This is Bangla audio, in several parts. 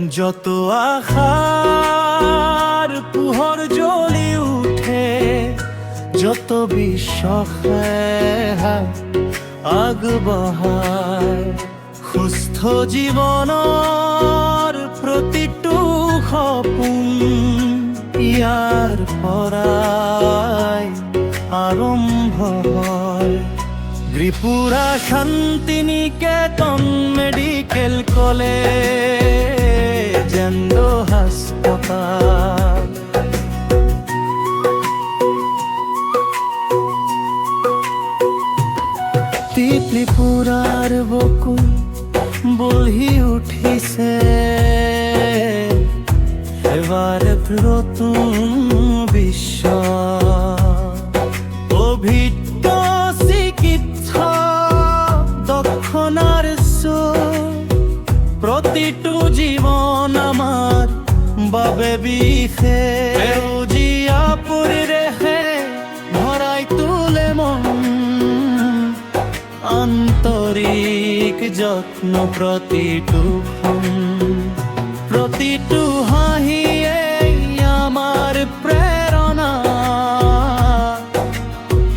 যত আশার পোহৰ জ্বলি উঠে, যত বিশ্বাসে আগবঢ়ায় সুস্থ জীৱনৰ প্ৰতিটো সপোন ইয়াৰ পৰাই আৰম্ভ হয়। ত্ৰিপুরা শান্তিনিকেতন মেডিকেল কলেজ এন্ড হাসপাতাল। ত্রিপুরার বকুল বলহি উঠিছে, এবার নতুন বিশ্ব অভিজ্ঞ চিকিৎসক দক্ষণার প্ৰতিটো জীৱন আমাৰ বাবে বিশেষ। সেউজীয়া পৰিৱেশে ভৰাই তোলে মন, আন্তৰিক যত্ন প্ৰতিটো প্ৰতিটো হাঁহিয়ে আমাৰ প্ৰেৰণা,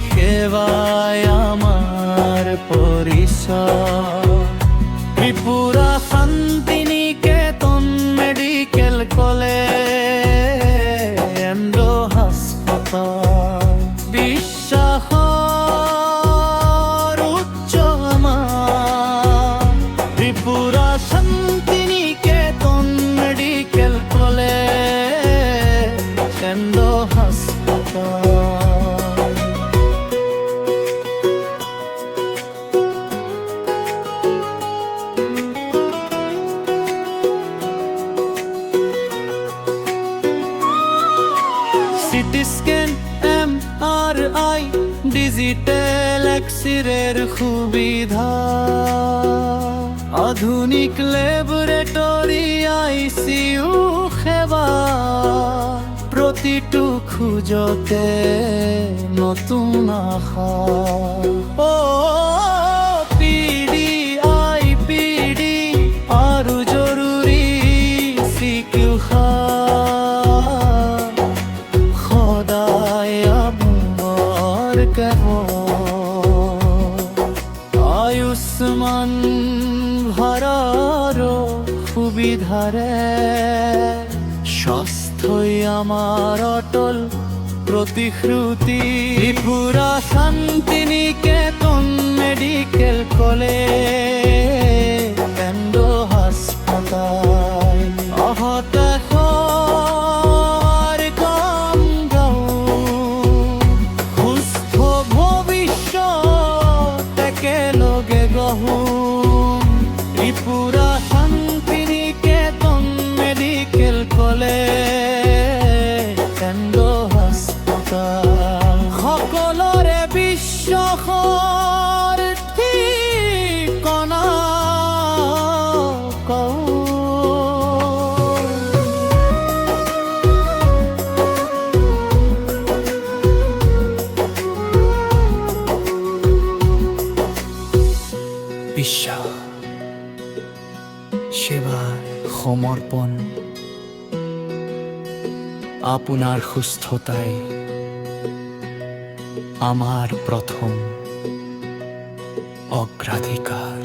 সেৱাই আমাৰ পৰিচয়। Tripura Santiniketan medical college and হাসপাতাল, বিশ্বাসৰ উচ্চ আমাৰ। Tripura Santiniketan medical college and হাসপাতাল। সিটি স্ক্যান, MRI, ডিজিটাল এক্সরের সুবিধা, আধুনিক ল্যাবরেটরি, ICU সেৱা, প্ৰতিটো খোজতে নতুন আশা। PD, IPD আৰু জৰুৰী চিকিৎসা সদায় আপোনাৰ আয়ুষ্মান ভাৰত সুবিধাৰে স্বাস্থ্যই আমাৰ অটল প্ৰতিশ্ৰুতি। Tripura Santiniketan medical college and হাসপাতাল, অহতাশৰ কম গাঁও, সুস্থ ভৱিষ্যত একেলগে গঢ়োঁ। Tripura Santiniketan medical college and হাসপাতাল, সকলৰে বিশ্বাসৰ ঠিকনা কওঁ। বিশ্বাস, সেৱা, সমৰ্পণ, আপোনাৰ সুস্থতাই আমার প্রথম অগ্রাধিকার।